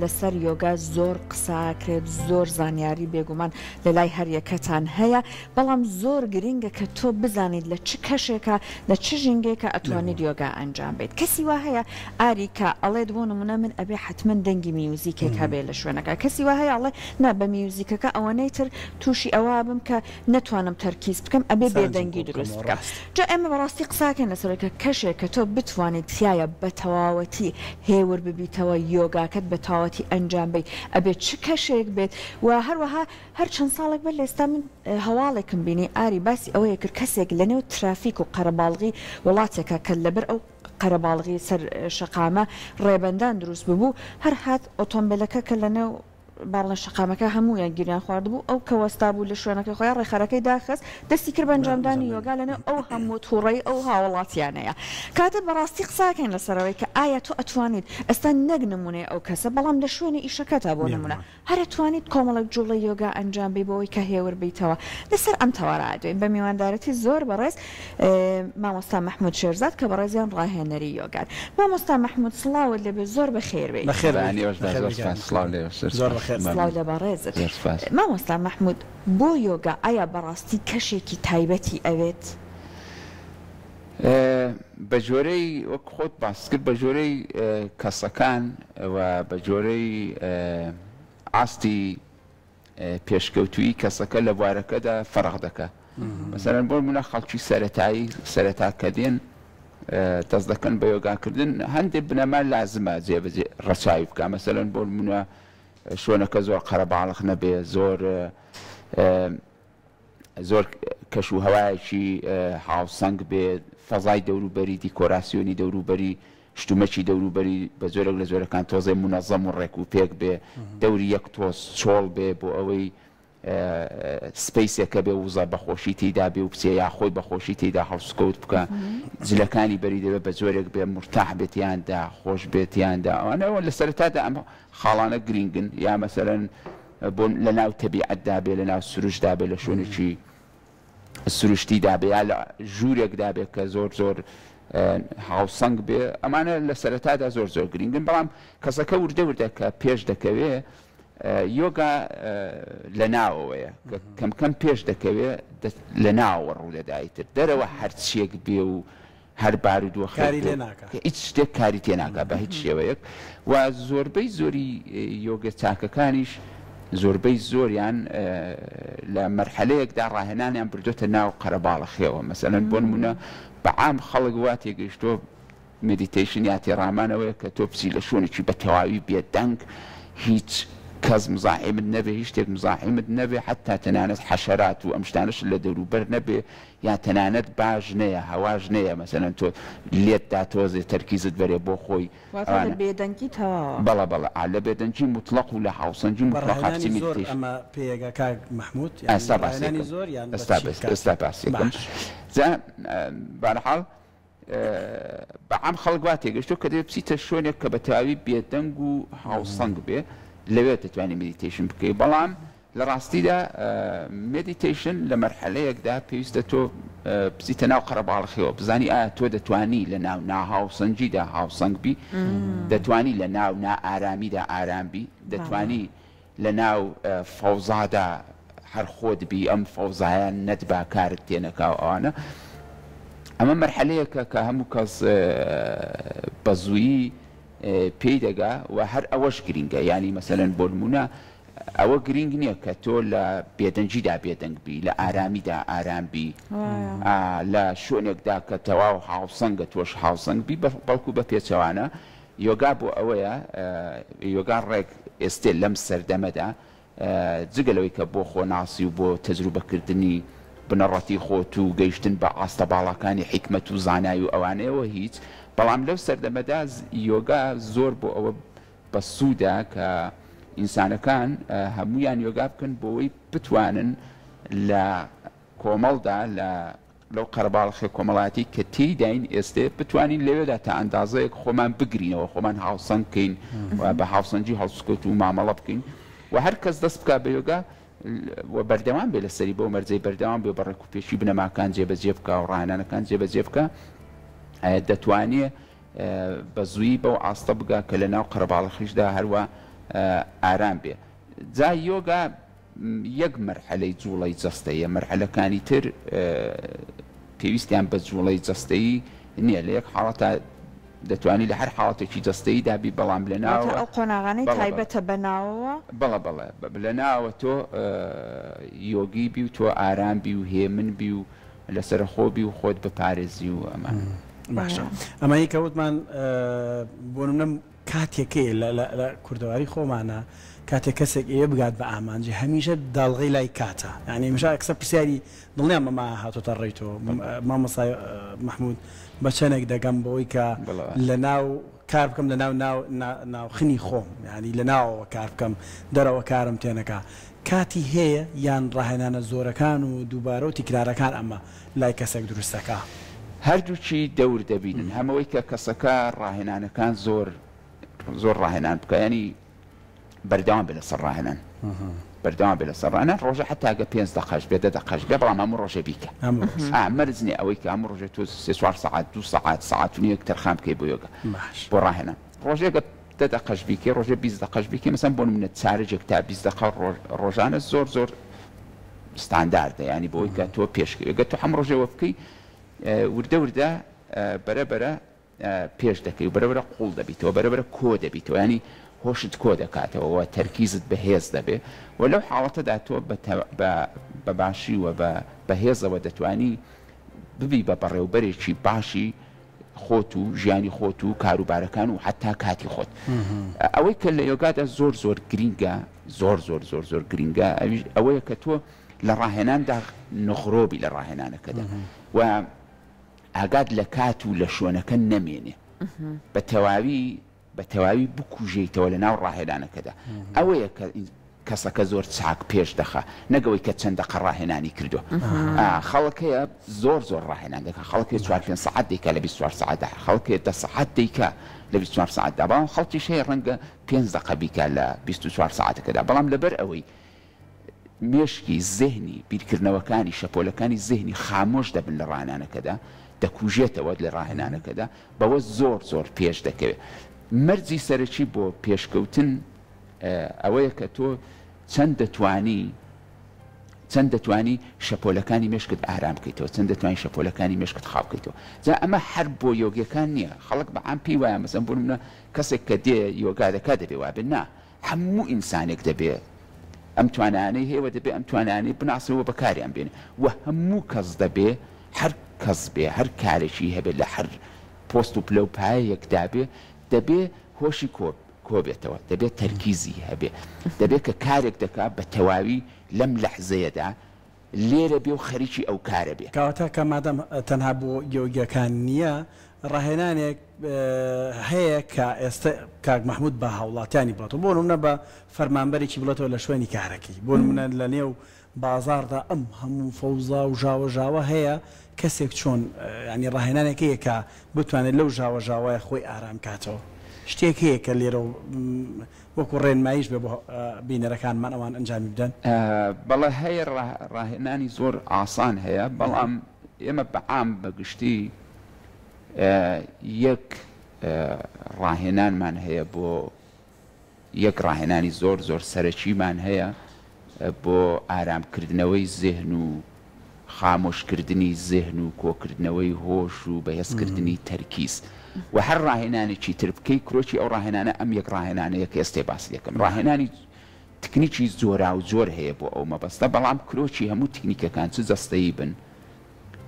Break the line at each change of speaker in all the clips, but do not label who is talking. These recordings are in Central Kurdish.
لەسەر یۆگا زۆر قساکرێت زۆر زانیاری بێگومان لە لای هەر یەکەتان هەیە بەڵام زۆر گرینگە کە تۆ بزانیت لە چ کەشێکە لە چ ژینگێکە ئەتوانیت یۆگا ئەنجام بیت کەسی وا هەیە ئاریکە ئەڵێ بۆ نمونە من ئەبێ حتمما دەنگی میوزیکێک هەبێ لە شوێنەکە کەسی وا هەیە ئەڵێ نا بە میوزیکەکە ئەوەنەی تر تووشی ئەوە بم کە نەتوانم تەرکیز بکەم ئەبێ بێدەنگی دروست بکە جا ئێمە بەڕاستی قساکەن لەسەرەکە کەشێک کە تۆ بتوانیت تایە بە تەواوەتی هێور ببیتەوە یۆگاکەت بە تەواوەتی ئەنجام بیت ئەبێ چ کەشێک بێت و هەروەها هەر چەند ساڵێک بەر لە ئێستا من هەواڵێکم بینی ئاری باسی ئەوەیە کرد کەسێک لەنێو ترافیک و قەرەباڵغی وڵاتێکە کە لەبەر ئەو قەرەباڵغی سەر شەقامە ڕێبەندان دروست ببوو هەر هات ئۆتۆمبیلەکە کە لەنێو باڵە شەقامەکە هەموویان گیریان خواردبوو ئەو کە وەستا بوو لە شوێنەکەی خۆیان ڕێخەرەکەی داخست دەستی کرد بە ئەنجامدانی یۆگا لەنێو ئەو هەموو تووڕەی ئەو هاوڵاتیانەیە کاتە بەڕاستی قساکەین لەسەرەوەی کە ئایا تۆ ئەتوانیت ئێستا نەک نمونێ ئەو کەسە بەڵام لە شوێنی ئیشەکەتا بۆ نمونە هەر ئەتوانیت کۆمەڵک جوڵە یۆگا ئەنجام بی بۆەوەی کە هێور بیتەوە لەسەر ئەم تەوەڕادوێن بە میواندارەتی زۆر بەڕێز مامۆستا مەحموود شێرزاد کە بەڕێزیان ڕاهێنەری یۆگان مامۆستا مەحموود سڵاوت لەبێ زۆر بەخێر بێت مامۆستا مەحموود بۆ یۆگا ئایا بەڕاستی کەشێکی تایبەتی ئەوێت؟
بە جۆرەی وەک خۆت باس کرد بە جۆرەی کەسەکان و بە جۆرەی ئاستی پێشکەوتووی کەسەکە لە بوارەکەدا فەرق دەکات مەسەلەن بۆ منە خەڵکی سەرەتایی سەرەتا کە دێن دەست دەکەن بە یۆگاکردن هەندێک بنەما لازمە جێبەجێ ڕەچاوی بکە مەسەلەن بۆ منە شوێنەکە زۆر قەرەباڵغ نەبێ زۆر کەش و هەوایەکی هاوسەنگ بێت فەزای دەوروبەری دیکۆراسیۆنی دەوروبەری شتومەکی دەوروبەری بە زۆرێک لە زۆرەکان تۆزێ منەظەم و ڕێک و پێک بێ دەوری یەک تۆز چۆڵ بێ بۆ ئەوەی سپەیسێکە بێ وزە بەخۆشی تێیدا بێ و پچێ یا خۆی بەخۆشی تێیدا هەڵسکەوت بکە جلەکانی بەری دەبێت بە زۆرێک بێ مرتاح بێتیاندا خۆش بێتیاندا ئەوانەوە لە سەرەتادا ئەم خاڵانە گرینگن یا مەسەرەن بۆ لە ناو تەبیعەتدا بێ لە ناو سروشدا بێ لە شوێنێکی سروشتیدا بێ یا لە ژوورێکدا بێ کە زۆر هاوسەنگ بێ ئەمانە لە سەرەتادا زۆر گرینگن بەڵام کەسەکە وردە کە پێش دەکەوێ یۆگا لە ناوەوەیە کەم پێش دەکەوێت لە ناوە ڕوودەدایتر دەرەوە هەرچیەک بێ و هەر بارودۆخ هیچ شتێک کاری تێناکە بە هیچ شێوەیەک و زۆربەی زۆری یۆگە چاکەکانیش زۆربەی زۆریان لە مەرحەلەیەکدا ڕاهێنانیان بردوتە ناو قەرەباڵغیەوە مەسەلەن بۆ نمونە بەعام خەڵک وا تێگەیشتۆ مدیتیشن یا تێڕامانەوەیە کە تۆ بچی لە شوێنێکی بە تەواوی بێدەنگ هیچ کەس مزاحمت نەبێ هیچ شتێک مزاحمت نەبێ حتا تەنانەت حەشەرات و ئەم شتانەش لە دەوروبەر نەبێ یا تەنانەت باش نەیە هەواش نەیە مەسەلەن تۆ لێتدا تۆزێ تەرکیزت بەرێ بۆ خۆی
بێدەنگی تەواوە
بەڵە لە بێدەنگی متڵەق و لە هاوسەنگی متڵەق
ئەمە پێیەگە کاک مەحموود
ئێستا باسێکم بەرحاڵ بەعام خەڵک وا تێگەشتۆ کە دەبێت بچیتە شوێنێک کە بە تەواوی بێدەنگ و هاوسەنگ بێ لەوێت دەتوانێت مدیتیشن بکەیت بەڵام لە ڕاستیدا مدیتیشن لە مەرحەلەیەکدا پێویستە تۆ بچیتە ناو قەرەباڵغیەوە بزانی ئایا تۆ دەتوانی لە ناو ناهاوسەنگیدا هاوسەنگ بی دەتوانی لە ناو نائارامیدا ئارام بی دەتوانی لە ناو فەوزادا هەر خۆت بی ئەم فەوزایان نەتبا کارت تێنەکاو ئەوانە ئەمە مەرحەلەیەکە کە هەموو کەس بە زوویی پێی دەگا و هەر ئەوەش گرینگە ینی مەسەلەن بۆ نمونە ئەوە گرنگ نییە کە تۆ لە بێدەنگیدا بێدەنگ بی لە ئارامیدا ئارام بی لە شوێنێکدا کە تەواو هاوسەنگە تۆش هاوسەنگ بی بەڵکو بە پێچەوانە یۆگا بۆ ئەوەیە یۆگا ڕێک ئێستێ لەم سەردەمەدا جگەلەوەی کە بۆ خۆناسی و بۆ تەجروبەکردنی بنەڕەتی خۆت و گەیشتن بە ئاستە باڵەکانی حیکمەت و زانایی و ئەوانەیەوە هیچ بەڵام لەو سەردەمەدا یۆگا زۆر بۆ ئەوە بە سوودا کە ئینسانەکان هەمویان یۆگا بکەن بۆەوەی بتوانن لە کۆمەڵدا لەو قەرەباڵغی کۆمەڵاتی کە تێیداین ئێستێ بتوانین لەوێدا تا ئەندازەیەک خۆمان بگرینەوە خۆمان هاوسەنگ بکەین و بە هاوسەنگی هەڵسکەوت و مامەڵە بکەین و هەر کەس دەست بکات بە یۆگا و بەردەوام بێ لەسەری بۆ مەرجەی بەردەوام بێ بە ڕێکوپێشی بنەماکان جێبەجێ بکە و ڕاهێنانەکان جێبەجێ بکە دەتوانێت بە زووی بەو ئاستە بگا کە لە ناو قەرەباڵغیشدا هەروە ئارام بێ. جا یۆگا یەک مەرحەلەی جوڵەی جەستەیە، مەرحەلەکانی تر پێویستیان بە جوڵەی جەستەیی نییە، لە یەک حاڵەتە دەتوانانی لە هەر حاڵەتێکی جەستەیی دابی، بەڵام لە ناوە
ئەو قۆناغانەی تایبەتە بەناوەوە
بەڵێ لە ناوە تۆ یۆگی بی و تۆ ئارام بی و هێمن بی و لەسەر خۆ بی و خۆت بپارێزی و ئەمان.
باشە ئەمە کەوتمان بۆ نمونە کاتێکەیە لە کوردەواری خۆمانە کاتێک کەسێک ئێوە بگات بە ئامانجی هەمیشە داڵغی لای کاتە، یعنی مشا ئەکسە پرسیاری دڵنیان مەما هاتۆتە ڕێیتەوە مامۆسای محمود بە چەندێک دەگەم بەوەی کە لە ناو کار بکەم لە ناوخنی خۆم، ینی لە ناوەوە کار بکەم دەرەوە کارم تێنەکە کاتی هەیە یان ڕاهێنانە زۆرەکان و دووبارە و تیکرارەکان ئەمە لای کەسێک دروستەکە
هەردووچی دەور دەبینن، هەمەوەی کە کەسەکە ڕاهێنانەکان زۆر ڕاهێنان بکە، ینی بەردەوام بێ لەسەر ڕاهێنان، بەردەوام بێ لەسەر ڕاهێنان، ڕۆژە حتاگە 5 دقەش بێ 10 دقەش بێ، بەڵام هەموو ڕۆژە بیکە. مەرج نییە ئەوەی کە هەموو ڕۆژێ تۆ 3-4 ساعات 2 ساعات ساعات و نیەک تەرخام بکەی بۆ یۆگا بۆ ڕاهێنان، ڕۆژێکە 10 دقەش بیکە، ڕۆژێ 20 دقەش بیکە، مەسەن بۆ نمونە چارەجێک تا 20 دقە ڕۆژانە زۆر ستانداردە، ینی بۆی کە تۆ پێشکەوێت تۆ هەم ڕۆژێوە بکەی وردە بەرەبەرە پێش دەکەی و بەرەبەرە قوڵ دەبیتەوە، بەرەبەرە کۆ دەبیتەوە، ینی هۆشت کۆ دەکاتەوە تەرکیزت بەهێز دەبێ و لەو حاڵەتەدا تۆ بە باشی و بەهێزەوە دەتوانی ببی بە بەڕێوبەرێکی باشی خۆت و ژیانی خۆت و کاروبارەکان و حتا کاتی خۆت. ئەوەی کە لە یۆگادا زۆر گرینگە، زۆر گرینگە ئەوەیە کە تۆ لە ڕاهێناندا نغڕۆبی لە ڕاهێنانەکەدا و ئاگات لە کات و لە شوێنەکە نەمێنێ، بە تەواوی بکوژێتەوە لە ناو ڕاهێنانەکەدا. ئەوەیە کە کەسەکە زۆر چاک پێش دەخە، نەگەوەی کە چەند دقە ڕاهێنانی کردو. خەڵکەیە زۆر ڕاهێنان دەکە، خەڵکی 4 ساعت دەیکا لە 24 ساعتدا، خەڵکی 10 ساعت دەیکا لە 24 ساعتدا، بەڵام خەڵکیش هەیە ڕەنگە 5 دقە بیکا لە 24 ساعتەکەدا، بەڵام لەبەر ئەوەی مێشکی زێهنی بیرکردنەوەکانی شەپۆلەکانی زێهنی خامۆش دەبن لە ڕاهێنانەکەدا، دەکوژێتەوە لە ڕاهێنانەکەدا، بەوە زۆر پێش دەکەوێت. مەرجی سەرەکی بۆ پێشکەوتن ئەوەیە کە تۆ چەند دەتوانی شەپۆلەکانی مێشکت ئارام بکەیتەوە، چەند دەتوانی شەپۆلەکانی مێشکت خاو بکەیتەوە. جا ئەمە هەر بۆ یۆگیەکان نییە، خەڵک بەعام پێی وایە مەسەن بۆ نمونە کەسێک کە دێ یۆگا دەکات دەبێ وابێ، نا هەموو ئینسانێک دەبێ ئەم توانانەی هەیە دەبێ ئەم توانانەی بناسەوە بەکاریان بێنێ و هەموو کەس دەبێ هەر کەس بێ هەر کارێکی هەبێت لە هەر پۆست و پلە و پایەکدا بێ دەبێ هۆشی کۆبێتەوە، دەبێت تەرکیزی هەبێ، دەبێت کە کارێک دەکات بە تەواوی لەم لەحزەیەدا لێرە بێ و خەریکی ئەو کارە بێ.
کەواتە کە مادەم تەنها بۆ یۆگیەکان نییە، ڕاهێنانێک هەیە کە ئێستا کاک محمود بە هاوڵاتیانی بڵێتەوە، بۆ نمونە بە فەرمانبەرێکی بڵێتەوە لە شوێنی کارەکەی، بۆ نمونە لە نێو بازاردا ئەم هەموو فەوزا و ژاوە هەیە، کەسێک چۆن ینی ڕاهێنانێکەیە کە بتوانێت لەو ژاوەیە خۆی ئارام کاتەوە. شتێک هەیە کە لێرە وەکو ڕێنماییش بێ بۆ بینەرەکانمان ئەوان ئەنجامی بدەن؟
بەڵێ هەیە ڕاهێنانی زۆر ئاسان هەیە، بەڵام ئێمە بەعام بەگشتی یەک ڕاهێنانمان هەیە بۆ یەک ڕاهێنانی زۆر سەرەکیمان هەیە بۆ ئارامکردنەوەی زێهن و خامۆشکردنی زێهن و کۆکردنەوەی هۆش و بەهێزکردنی تەرکیز و هەر ڕاهێنانێکی تر بکەی کرۆکی ئەو ڕاهێنانە ئەم یەک ڕاهێنانەیە کە ئێستا باسی دەکەم. ڕاهێنانی تکنیکی زۆر هەیە بۆ ئەو مەبەستە، بەڵام کرۆکی هەموو تکنیکەکان چ جەستەیی بن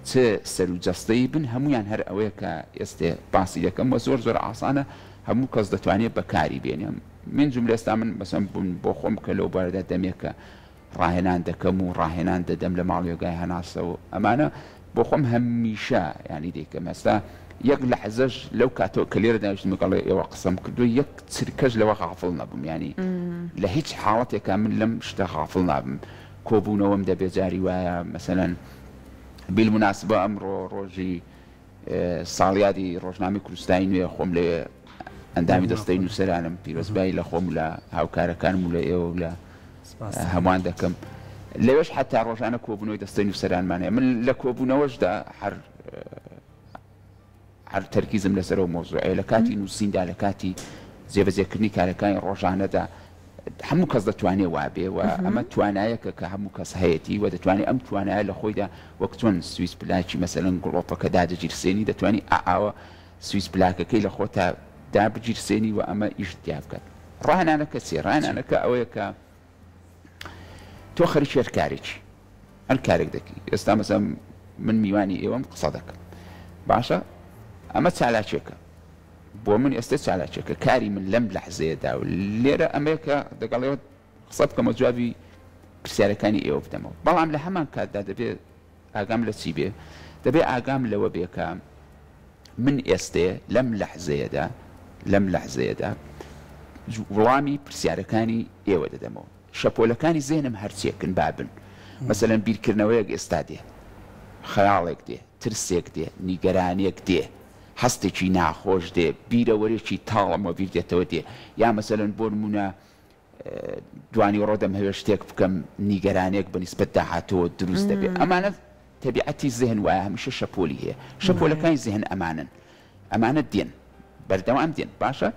چ سەر و جەستەیی بن هەمویان هەر ئەوەیە کە ئێستا باسی دەکەم و زۆر ئاسانە، هەموو کەس دەتوانێت بەکاری بێنێم. من جملێستا من بەسەم بوون بۆ خۆم کە لەو بارەدا دەمێکە ڕاهێنان دەکەم و ڕاهێنان دەدەم لە ماڵ یۆگای هەناسە و ئەمانە بۆ خۆم هەمیشە ینی دەیکەم. ئێستا یەک لەحزەش لەو کاتەوە کە لێرە دانیشتم لەگەڵ ئێوە قسەم کردو یەک چرکەش لەوە غافڵ نەبووم، ینی لە هیچ حاڵەتێکا من لەم شتە غافڵ نابم. کۆبوونەوەم دەبێت جاری وایە مەسەلەن بالمناسبە ئەمڕۆ ڕۆژی ساڵیادی ڕۆژنامەی کوردستانی نوێ خۆم لێ ئەندامی دەستەی نووسەرانم پیرۆزبایی لە خۆم لە هاوکارەکانم و لە ئێوە و لە هەمووان دەکەم. لەوێش حتا ڕۆژانە کۆبوونەوەی دەستەی نووسەرانمان هەیە. من لە کۆبوونەوەشدا هەر تەرکیزم لەسەرەوە مۆزوعەیە، لە کاتی نووسیندا لە کاتی جێبەجێکردنی کارەکانی ڕۆژانەدا هەموو کەس دەتوانێت وابێ و ئەمە توانایەکە کە هەموو کەس هەیەی و دەتوانێت ئەم توانایە لە خۆیدا وەک چۆن سویس پلاکی مەسەلەن گڵۆپەکە دادەگیرسێنی دەتوانی ئاوە سویس پلاکەکەی لە خۆتا دابگیرسێنی و ئەمە ئیش تیا بکات. ڕاهێنانەکە چێ؟ ڕاهێنانەکە ئەوەیە کە تۆ خەریکی هەر کارێکی هەر کارێک دەکەی. ئێستا مەسەڵەن من میوانی ئێوەم قسە دەکەم باشە ئەمە چالاکێکە بۆ من ئێستا چالاکێکە کاری من لەم لەحزەیەدا و لێرە ئەمەیەکە دەگەڵێەوە قسە بکەمە جوابی پرسیارەکانی ئێوە بدەمەوە. بەڵام لە هەمان کاتدا دەبێت ئاگام لە چی بێ؟ دەبێت ئاگام لەوە بێ کە من ئێستێ لەم لەحزەیەدا وڵامی پرسیارەکانی ئێوە دەدەمەوە. شەپۆلەکانی زێنم هەرچێکن بابن مەسەلەن بیرکردنەوەیەک ئێستا دێ، خەیاڵێک دێ، ترسێک دێ، نیگەرانێک دێ، هەستێکی ناخۆش دێ، بیرەوەرێکی تاڵەمە بیر دێتەوە دێ، یا مەسەلەن بۆ نمونە دوانی ڕۆدەم هەوێ شتێک بکەم نیگەرانێک بەنسبەت داهاتەوە دروست دەبێت. ئەمانە تەبیعەتی زێن وایە هەمیشە شەپۆلی هەیە. شەپۆلەکانی زێن ئەمانە دێن بەردەوام دێن باشە.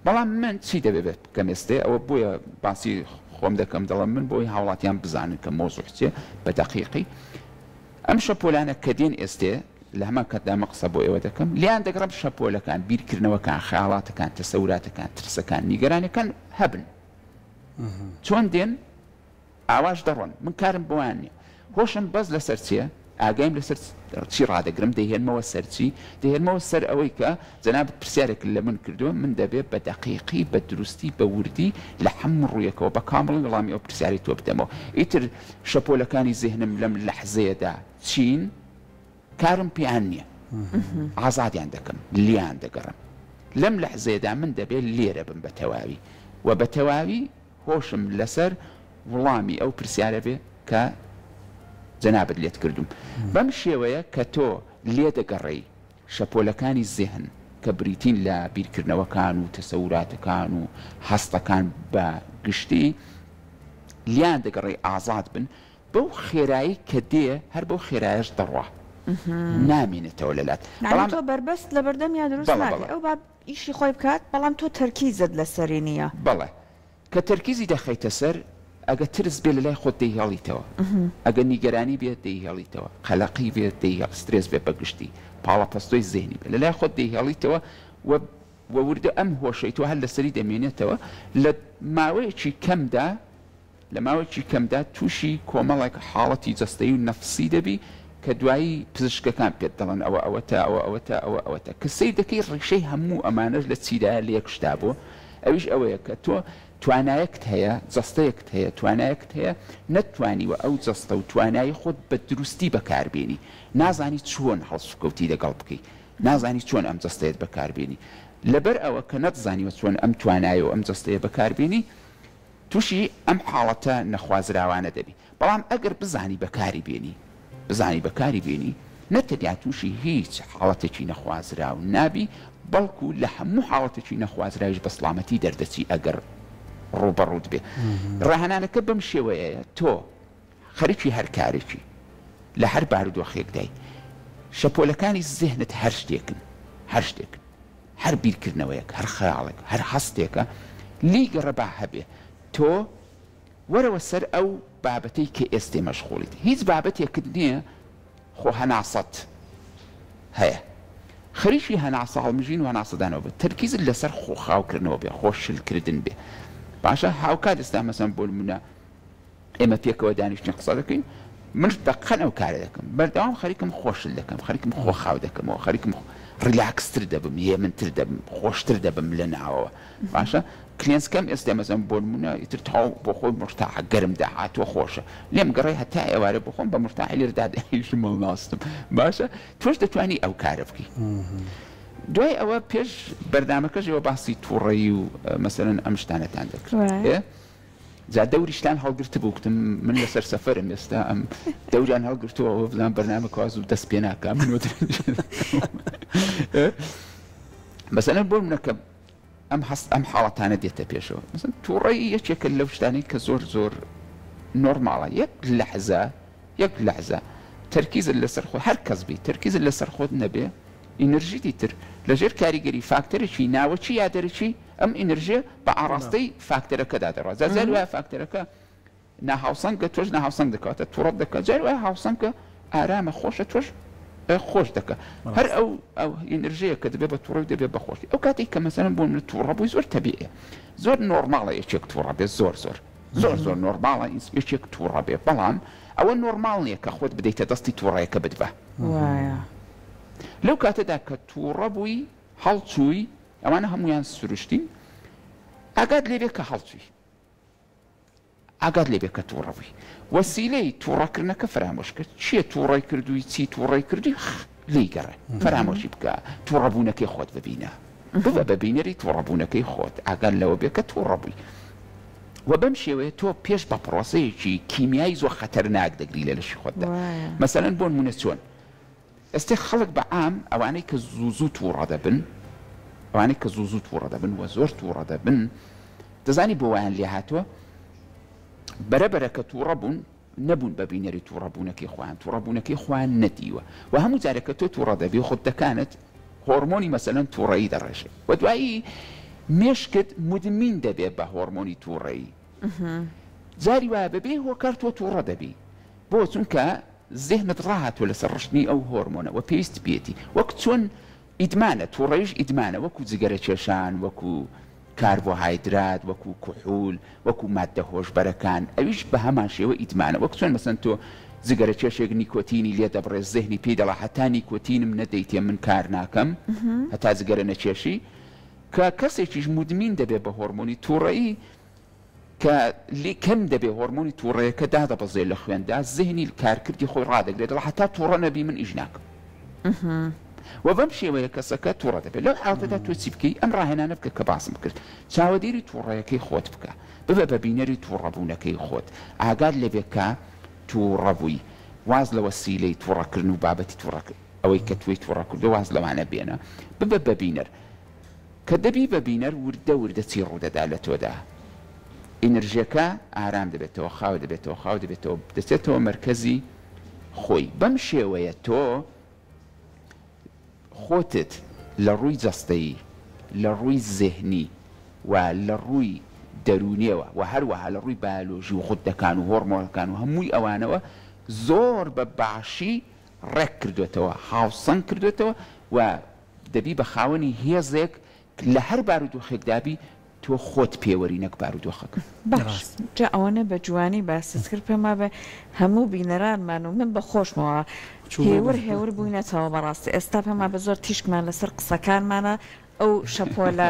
بەڵام من چی دەبێت بکەم ئێستێ ئەوە بۆیە باسی خۆم دەکەم دەڵم من بۆی هاوڵاتیان بزانن کە مۆزوع چێ بە دەقیقی ئەم شەپۆلانە کە دێن ئێستێ لە هەمان کاتدامە قسە بۆ ئێوە دەکەم لیان دەگەڕم شەپۆلەکان بیرکردنەوەکان خەیاڵاتەکان تەسەوراتەکان ترسەکان نیگەرانەکان هەبن چۆن دێن ئاواش دەڕۆن من کارم بۆیان نییە هۆشم بەس لەسەر چیە ئاگایم لەسەر چی ڕادەگرم دەهێنمەوە سەرچی دەهێنمەوە سەر ئەوەی کە جەنابەت پرسیارێک لە من کردووە من دەبێت بە دەقیقی بە دروستی بە وردی لە هەموو ڕوویەکەوە بە کامڵی وەڵامی ئەو پرسیاری تۆ بدەمەوە. ئیتر شەپۆلەکانی زێهنم لەم لەحزەیەدا چین کارم پیان نییە ئازادیان دەکەم لیان دەگەڕم لەم لەحزەیەدا من دەبێت لێرە بم بە تەواوی و بە تەواوی هۆشم لەسەر وڵامی ئەو پرسیارە بێ کە جەنابەت لێت کردوم. بەم شێوەیە کە تۆ لێ دەگەڕێی شەپۆلەکانی زێهن کە بریتین لە بیرکردنەوەکان و تەسەوراتەکان و هەستەکان بە گشتی لیان دەگەڕێی ئازاد بن بەو خێرایی کە دێ هەر بەو خێرایش دەڕوا نامێنێتەوە لەلات.
بەڵام تۆ بەربەست لە بەردەمیان دروست ناکەی ئەو با ئیشی خۆی بکات بەڵام تۆ تەرکیزت لەسەری نییە.
بەڵێ کە تەرکیزی دەخەیتە سەر ئەگە ترس بێ لە لای خۆت دەیهێڵیتەوە ئەگە نیگەرانی بێت دەیهێڵیتەوە قەلەقی بێت دەیهێڵ سترێس بێت بەگشتی پاڵەپەستۆی زێنی بێت لە لای خۆت دەیهێڵیتەوە و وردە ئەم هۆشەی تۆ هەر لەسەری دەمێنێتەوە لە ماوەیەکی کەمدا تووشی کۆمەڵێک حاڵەتی جەستەیی و نەفسی دەبی کە دوایی پزیشکەکان پێت دەڵێن ئەوە کە سەیر دەکەی ڕیشەی هەموو ئەمانەش لە چیدایە لە یەک شتا بۆ ئەویش ئەوەیە کە تۆ توانایەکت هەیە جەستەیەکت هەیە توانایەکت هەیە نەتوانیوە ئەو جەستە و توانایی خۆت بە دروستی بەکاربێنی نازانی چۆن هەڵسوکەوتی لەگەڵ بکەیت نازانی چۆن ئەم جەستەیەت بەکاربێنی لەبەر ئەوە کە نەتزانیوە چۆن ئەم توانایە و ئەم جەستەیە بەکاربێنی تووشی ئەم حاڵەتە نەخوازراوانە دەبی. بەڵام ئەگەر بزانی بەکاری بێنی نەتەنیا تووشی هیچ حاڵەتێکی نەخوازراو نابی بەڵکو لە هەموو حاڵەتێکی نەخوازراویش بە سڵامەتی دەردەچی ئەگەر ڕوبەڕوود بێ. ڕاهەنانەکە بەم شێوەیە تۆ خەریکی هەر کارێکی لە هەر بارودۆخێک دای شەپۆلەکانی زێهنت هەر شتێکن هەر بیرکردنەوەیەک هەر خەیاڵێک هەر هەستێکە لیگەڕە با هەبێ تۆ وەرەوە سەر ئەو بابەتەی کە ئێستێ مەشغوڵیت هیچ بابەتێکت نییە خۆ هەناسەت هەیە خەریکی هەناسە هەڵمژین و هەناسەدانەوە بێت تەرکیزت لەسەر خۆخاوکردنەوە بێ خۆشلکردن بێ باشە هاوکات ئێستا مەسەن بۆ نمونە ئێمە پێکەوە دانیشتین قسە دەکەین من دەقەن ئەو کارە دەکەم بەردەوام خەریکم خۆشل دەکەم خەریکم خۆخاو دەکەمەوە خەریکم ریلاکستر دەبم هێمنتر دەبم خۆشتر دەبم لە ناوەوە باشە کلێنسکەم ئێستا مەسەن بۆ نمونە ئیتر تاو بۆ خۆی مرتاحە گەرم داهاتوە خۆشە لێم گەڕێ هەتا ئێوارە بۆ خۆم بە مرتاحی لێرەدا دەهێشم هەڵناستم باشە تۆش دەتوانی ئەو کارە بکەی. دوای ئەوە پێش بەردامەکەشەوە باسی تووڕەیی و مەسەرەن ئەم شتانەتان دەکرد جا دەوریشتان هەڵگرت بووکتم من لەسەر سەفەرم ئێستا ئەم دەوریان هەڵگرتووە بزان بەرنامەکەواز و دەست پێ ناکە من مەسەلەن بۆ منەکە ئەم حاڵەتانە دێتە پێشەوە مەسەن تووڕەیی یەکێکە لەو شتانی کە زۆر نۆرماڵە یەک لەحزە تەرکیزت لەسەر خۆ هەر کەس بی تەرکیزت لەسەر خۆت نەبێ ئینەرژی دیتر لەژێر کاریگەری فاکتەرێکی ناوەچی یا دەرەچی ئەم ئینەرژیە بە ئاڕاستەی فاکتەرەکەدا دەڕات جار وایە فاکتەرەکە ناهاوسەنگە تۆش ناهاوسەنگ دەکاتە تووڕەت دەکات جار وایە هاوسەنگکە ئارامە خۆشە تۆش خۆش دەکە هەر ئەو ئینەرژەیە کە دەبێت بە تووڕەوی دەبێت بەخۆشی ئەو کاتێک کە مەسەلەن بۆ من تووڕەبووی زۆر تەبیعە زۆر نۆرماڵە یەکێک تووڕە بێت زۆر نۆرماڵە یەکێک تووڕە بێت بەڵام ئەوە نۆرماڵ نییە کە خۆت بدەیتە دەستی تووڕەیەکە بدبە لەو کاتەدا کە تووڕە بووی هەڵچووی ئەوانە هەمویان سروشتین ئاگات لێبێت کە هەڵچووی ئاگات لێبێت کە تووڕە بووی وەسیلەی تووڕەکردنەکە فرامۆش کرد چییە تووڕەی کردووی چی تووڕەی کردووی لی گەڕێ فرامۆشی بکە تووڕەبوونەکەی خۆت ببینە ببە بە بینەری تووڕەبوونەکەی خۆت ئاگات لەوە بێت کە تووڕە بووی و بەم شێوەیە تۆ پێش بە پرۆسەیەکی کیمیایی زۆر خەتەرناک دەگری لە لەشی خۆتدا مەسەلەن بۆ نمونە چۆن ئێستا خەڵک بە عام ئەوانەی کە زوو تووڕە دەبن ئەوانەی کە زوو تووڕە دەبن و زۆر تووڕە دەبن دەزانی بۆ وایان لێ هاتووە بەرەبەرە کە تووڕە بوون نەبوون بە بینەری تووڕەبوونەکەی خۆیان تووڕەبوونەکەی خۆیان نەدیوە و هەموو جارێکە تۆ تووڕە دەبی خۆت دەکانت هۆرمۆنی مەسەلەن تووڕەیی دەڕێژێ و دوایی مێشکت مدمین دەبێت بە هۆرمۆنی تووڕەیی جاری وایە بەبێ هۆکار تۆ تووڕە دەبی بۆ چونکە ذهنت ڕاهاتوە لەسەر ڕشتنی ئەو هۆرمۆنە و پێویست بێتی وەک چۆن ئیدمانە تووڕەیش ئیدمانە وەکو جگەرە کێشان وەکو کاربۆهایدرات وەکو کوحول وەکو مادە هۆشبەرەکان ئەویش بە هەمان شێوە ئیدمانە وەک چۆن مەسەن تۆ جگەرە کێشێک نیکۆتینی لێ دەبڕێ ذهنی پێی دەڵا هەتا نیکۆتینم نەدەیتێ من کار ناکەم هەتا جگەرە نەکێشی کە کەسێکیش مدمین دەبێت بە هۆرمۆنی تووڕەیی کە لی کەم دەبێ هۆرمۆنی تووڕەیەکە دادەبەزێت لە خوێندا ذهنی کارکردی خۆی ڕادەگرێت دەڵا هەتا تووڕە نەبی من ئیش ناکەم و بەم شێوەیە کەسەکە تووڕە دەبێت لەو حاڵەتەدا تۆ چی بکەی ئەم ڕاهێنانە بکە کە باسم کرد چاوەدێری تووڕەیەکەی خۆت بکە ببە بە بینەری تووڕەبوونەکەی خۆت ئاگات لێبێت کە تووڕە بووی واز لە وەسیلەی تووڕەکردن و بابەتی تووڕەکرد ئەوەی کە توی تووڕە کردو واز لەوانە بێنە ببە بە بینەر کە دەبی بە بینەر وردە چی ڕوودەدا لە تۆدا ئینەرژیەکە ئارام دەبێتەوە خاو دەبێتەوە دەچێتەوە مەرکەزی خۆی بەم شێوەیە تۆ خۆتت لە ڕووی جەستەیی لە ڕووی زێهنی و لە ڕووی دەرونیەوە و هەروەها لە ڕووی بایۆلۆژی و خوددەکان و هۆرمۆنەکان و هەمووی ئەوانەوە زۆر بە باشی ڕێک کردوێتەوە هاوسەنگ کردوێتەوە و دەبی بە خاوەنی هێزێک لە هەر بارودۆخێکدابی تۆ خۆت پێوەری نەک بارودۆخەکە
باش جا ئەوەنە بە جوانی باست کرد پێما بە هەموو بینەرانمان و من بە خۆشمەوە هێور بووینەتەوە بەڕاستی ئێستا پێما بە زۆر تیشکمان لەسەر قسەکانمانە ئەو شەپۆ لە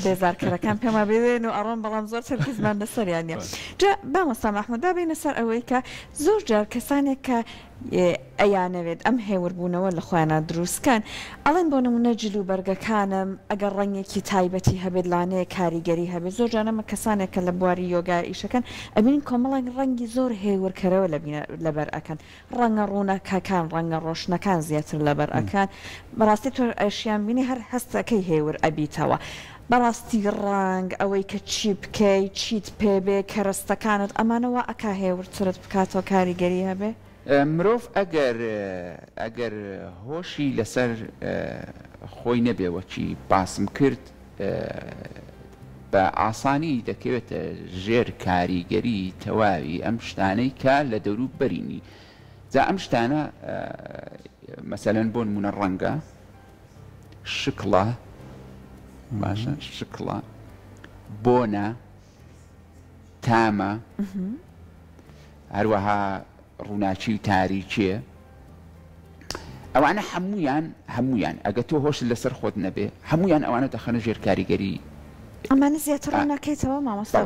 دێزارکەرەکان پێما بێن و ئەڕۆن بەڵام زۆر سەرکیزمان لەسەریان نیە جا بامۆستا مەحموود دابینە سەر ئەوەی کە زۆر جار کەسانێک کە ئەیانەوێت ئەم هێوربوونەوە لە خۆیانە دروستکان ئەڵێن بۆ نمونە جلو بەرگەکانم ئەگەر ڕەنگێکی تایبەتی هەبێت لانەیە کاریگەری هەبێت زۆر جانەمە کەسانێکە لە بواری یۆگا ئیشەکەن ئەبین کۆمەڵێک ڕەنگی زۆر هێورکەرەوە لەبەر ئەکەن ڕەنگە ڕوونەکەکان ڕەنگە ڕۆشنەکان زیاتر لەبەر ئەکان بەڕاستی تۆ ئەشیان بینی هەر هەستەکەی هێور ئەبیتەوە بەڕاستی ڕنگ ئەوەی کە چی بکەی چیت پێبێ کەرەستەکانت ئەمانەوە ئەکا هێورترت بکاتەوە کاریگەری هەبێ
مرۆڤ ئەگەر هۆشی لەسەر خۆی نەبێوەچی باسم کرد بە ئاسانی دەکەوێتە ژێر کاریگەری تەواوی ئەم شتانەی کە لە دەورو بەرینی جا ئەم شتانە مەسەلەن بۆ نمونە ڕەنگە شکڵە باشە شکڵە بۆنە تامە هەروەها ڕووناچی و تاریکیە ئەوانە هەمویان ئەگە تۆ هۆش لەسەر خۆت نەبێ هەمویان ئەوانە دەخەنە ژێر کاریگەری
ئەمانە زیاتر ڕووناکەیتەوە مامۆستا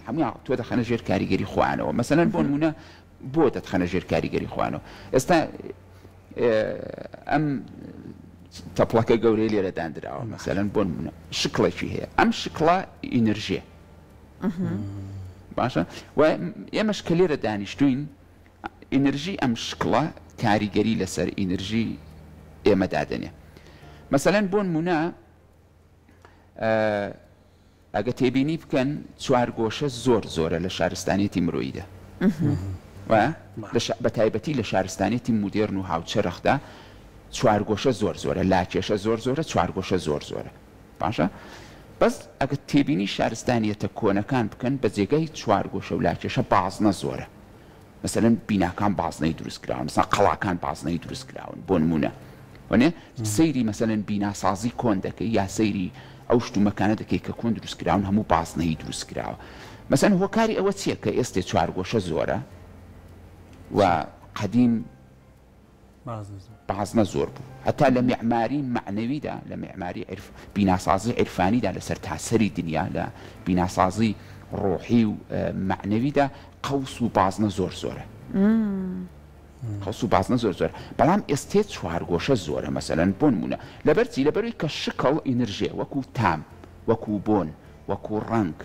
هەمویان تۆ دەخەنە ژێر کاریگەری خۆیانەوە مەسەلەن بۆ نمونە بۆ دەتخەنە ژێر کاریگەری خۆیانەوە ئێستا ئەم تەپڵەکە گەورەی لێرە دانراوە مەسەلەن بۆ نمونە شکڵێکی هەیە ئەم شکڵە ئینەرژیە باشە و ئێمەش کە لێرە دانیشتوین ئینەرژی ئەم شکڵە کاریگەری لەسەر ئینەرژی ئێمە دادەنێ مەسەلەن بۆ نمونە ئەگە تێبینی بکەن چوار گۆشە زۆرە لە شارستانێتی مرۆییدا بە تایبەتی لە شارستانێتی مودێرن و هاوچەرخدا چوارگۆشە زۆر زۆرە، لاکێشە زۆر زۆرە، چوارگۆشە زۆر زۆرە. باشە بەس ئەگە تێبینی شارستانیەتە کۆنەکان بکەن بە جێگەی چوارگۆشە و لاکێشە بازنە زۆرە. مثلەن بیناکان بازنەی دروستکراون، مثلا قەڵاکان بازنەی دروستکراون بۆ نمونە. وانێ سەیری مەسەلەن بیناسازی کۆن دەکەی یا سەیری ئەو شتومەکانە دەکەی کە کۆن دروستکراون هەموو بازنەی دروستکراوە. مەسەلەن هۆکاری ئەوە چییە کە ئێستا چوارگۆشە زۆرە و قەدیم بازنە زۆر بوو، هەتا لە معماری معنەویدا لە معماری بیناسازی عرفانیدا لەسەر تاسەری دنیا لە بیناسازی ڕۆحی و معنەویدا قەوس و بازنە زۆر زۆرە. قەوس و بازنە زۆر زۆر، بەڵام ئێستێ چوارگۆشە زۆرە. مەسەلەن بۆ نمونە لەبەرچی لەبەروی کە شکڵ ئینرژێ وەکو تام، وەکو بۆن، وەکو ڕەنگ،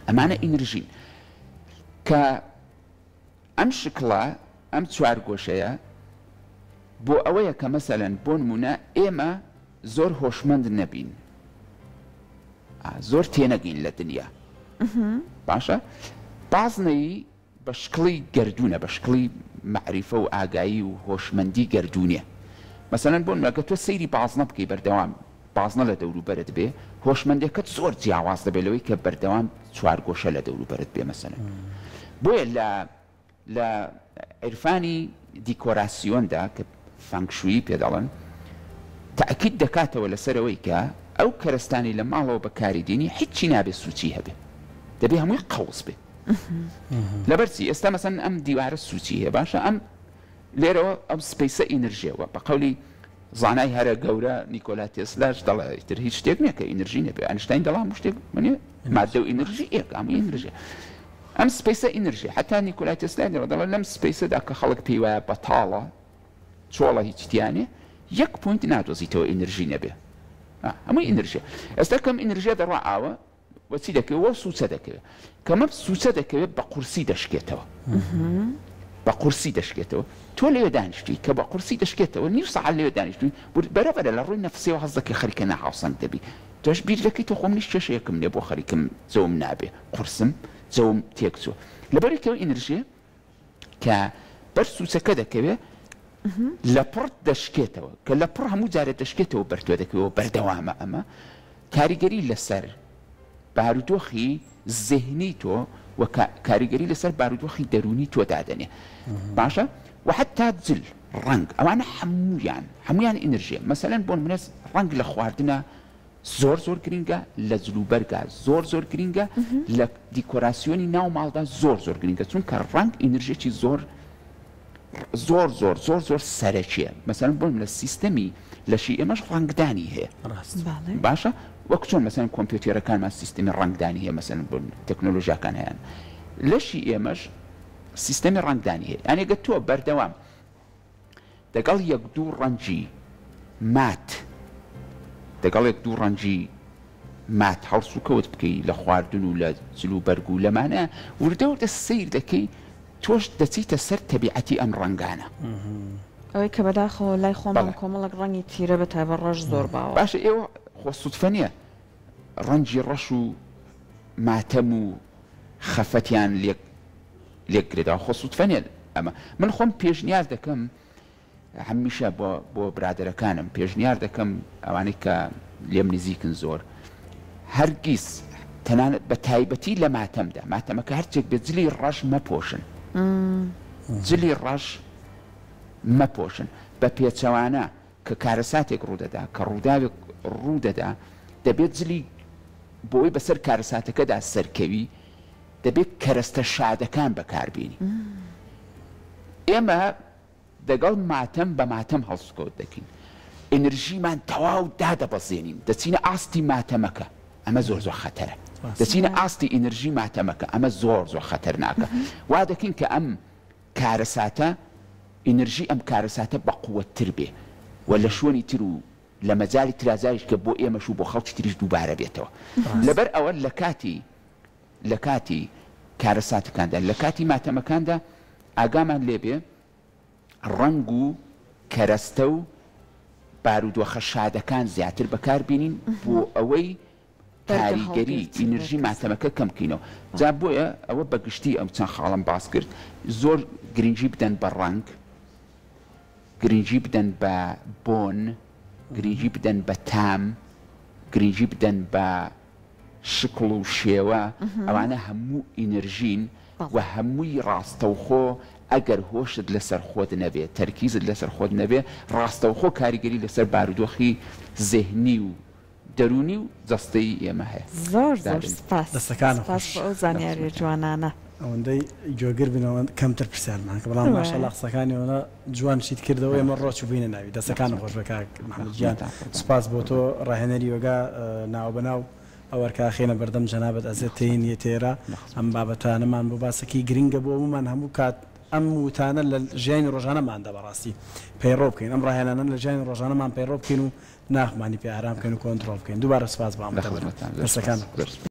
ئەمانە ئینرژین کە ئەم شکڵە ئەم چوارگۆشەیە بۆ ئەوەیە کە مەسەلەن بۆ نمونە ئێمە زۆر هۆشمەند نەبین، زۆر تێنەگەین لە دنیا. باشە بازنەی بە شکڵی گردوونە، بە شکڵی معریفە و ئاگایی و هۆشمەندی گردوونیە. مەسەلەن بۆ نمونە کە تۆ سەیری بازنە بکەی بەردەوام، بازنە لە دەوروبەرت بێ، هۆشمەندەکەت زۆر جیاواز دەبێت لەوەی کە بەردەوام چوارگۆشە لە دەوروبەرت بێ. مەسەلەن بۆیە لە عرفانی دیکۆراسیۆندا کە فانکشویی پێ دەڵێن تاکید دەکاتەوە لەسەرەوەی کە ئەو کەرستانی لە ماڵەوە بەکاری دێنی هیچی نابێت سوچی هەبێ، دەبێ هەمووی قەوس بێ. لەبەرچی ئێستا مەسەن ئەم دیوارە سوچی هەیە، باشە ئەم لێرەوە ئەم سپەیسە ئینرژیەوە بە قەولی زانای هەرە گەورە نیکۆلا تێسلاش دەڵێ تر هیچ شتێک نییە کە ئینرژی نەبێ. ئەینشتاین دەڵام شتێک منێ مادە و ئینرژی ئێک ئەمە ئینرژی، ئەم سپەیسە ئینرژی حتا نیکۆلا تێسلای دەڵێ لەم سپەیسەدا کە خەڵک پێی وایە بەتاڵە چۆڵە هیچتیانێ 1 پوینت نادۆزیتەوە ئینرژی نەبێ، هەمووی ئینرژی. ئێستا کەم ئینرژیە دەڕوا ئاوە وەچی دەکەوێت وە سوچە دەکەوێت، کەمە سوچە دەکەوێت بە قورسی دەشکێتەوە، بە قورسی دەشکێتەوە. تۆ لەوێ دانیشتی کە بە قورسی دەشکێتەوە نیر سەعات لەوێ دانیشتی بەرەبەرە لە ڕووی نەفسیەوە هەز دەکەی خەریکە ناهاوسەنگ دەبی. تۆش بیر دەکەی تۆ خۆم نیش کێشەیەکم لێ بۆ خەریکم جەوم نابێ، قورسم جەوم تێک چوە. لەبەرێکەوە ئینرژیە کە بەر سوچەکە دەکەوێت لە پڕ دەشکێتەوە، کە لە پڕ هەموو جارێت دەشکێتەوە بەرتۆ دەکەوێت بەردەوامە. ئەمە کاریگەری لەسەر بارودۆخی زێهنی تۆ و کاریگەری لەسەر بارودۆخی دەرونی تۆ دادەنێ. باشە و حتا جل ڕەنگ ئەوانە هەمویان ئینرژیە. مەسەلەن بۆ نمونە ڕەنگ لە خواردنە زۆر زۆر گرنگە، لە جلوبەرگا زۆر زۆر گرنگە، لە دیکۆراسیۆنی ناو ماڵدا زۆر زۆر گرنگە، چونکە ڕەنگ ئینرژێکی زۆر زۆر زۆر زۆر زۆر سەرەکیە. مەسەلەن بۆ لە سیستەمی لەشی ئێمەش ڕەنگدانی هەیە. باشە وەکو چۆن مەسەلەن کۆمپیوتەرەکانمان سیستەمی ڕەنگدانی هەیە، مەسەلەن بۆ تەکنۆلۆژیاکان هەیەن، لەشی ئێمەش سیستەمی ڕەنگدانی هەیە. یانێگە تۆ بەردەوام دەگەڵ 1-2 ڕەنجی مات، دەگەڵ 1-2 ڕەنجی مات هەڵسوکەوت بکەی لە خواردن و لە جلوبەرگ و لەمانە وردە وردە سیر دەکەی، تۆش دەچیتە سەر تەبیعەتی ئەم ڕەنگانە.
ئەوەی کە بەداخەوە لای خۆمان کۆمەڵک ڕەنگی تیرە بە تایبە ڕەش زۆر باوە.
باشە ئێوە خۆ سوودفە نییە ڕەنجی ڕەش و ماتەم و خەفەتیان لێکگرێتەوە، خۆ سوودفە نیە ئەمە. من خۆم پێشنیار دەکەم هەمیشە بۆ برادەرەکانم پێشنیار دەکەم ئەوانەی کە لێم نزیکن زۆر هەرگیز تەنانەت بە تایبەتی لە ماتەمدا، ماتەمەکە هەرچێک بێت جلی ڕەش مەپۆشن، جلی ڕەش مەپۆشن بە پێچەوانە کە کارەساتێک ڕوودەدا کە ڕووداوێک ڕوودەدا دەبێت جلی بۆی بەسەر کارەساتەکەدا سەرکەوی دەبێت کەرەستە شادەکان بەکاربیێنی. ئێمە دەگەڵ ماتەم بە ماتەم هەڵسوکەوت دەکەین، ئێنەرژیمان تەواو دادەبەزێنین، دەچینە ئاستی ماتەمەکە، ئەمە زۆر زۆر خەتەرە، دەچینە ئاستی ئێنەرژی ماتەمەکە، ئەمە زۆر زۆر خەتەرناکە. وا دەکەین کە ئەم کارەساتە ئێنەرژی ئەم کارەساتە بە قووەتتر بێ و لە شوێنی تر و لە مەجای ترازایش کە بۆ ئێمەش و بۆ خەڵکی تریش دووبارە بێتەوە. لەبەر ئەوە لە کاتی کارەساتەکاندا لە کاتی ماتەمەکاندا ئاگامان لێبێ ڕەنگ و کەرەستە و بارودۆخە شادەکان زیاتر بەکاربیێنین بۆ ئەوەی کاریگەری ئینرژی ماتەمەکە کەم بکەینەوە. جا بۆیە ئەوە بەگشتی ئەم چەند خاڵم باس کرد زۆر گرنگی بدەن بە ڕەنگ گرنگی بدەن بە بۆن گرنگی بدەن بە تام گرنگی بدەن بە شکڵ و شێوە ئەوانە هەموو ئینەرژین و هەمووی ڕاستەوخۆ ئەگەر هۆشت لەسەر خۆت نەبێت تەرکیزت لەسەر خۆت نەبێ ڕاستەوخۆ کاریگەری لەسەر بارودۆخی زێهنی و دەرونی و جەستەی ئێمە هەیە
زۆر زۆر سپاس بۆ زانیاری جوانانە
ئەوەندەی جۆگر بنەوە کەمتر پرسیارمان کە بەڵام ماشەڵڵا قسەکانیەوە جوان شیت کردەوە ئێمە ڕۆچ بووینە ناوی دەستەکان خۆش بە کاک محەممەدگیان سپاس بۆ تۆ ڕاهێنەری وەگا ناو بەناو ئەوەرکە خێنە بەردەم جەنابەت ئەزێت تێنیە تێرە ئەم بابەتانەمان بۆ باسەکی گرنگە بۆ هەمومان هەموو کات ئەم وتانە لە ژیانی ڕۆژانەماندا بەڕاستی پەیڕۆ بکەین ئەم ڕاهێنانە لە ژیانی ڕۆژانەمان پەیڕۆ بکەین و ناخمانی پێ ئارام بکەین و کۆنتترۆل بکەین دووبارە سپاس بە ئەم دەستەکان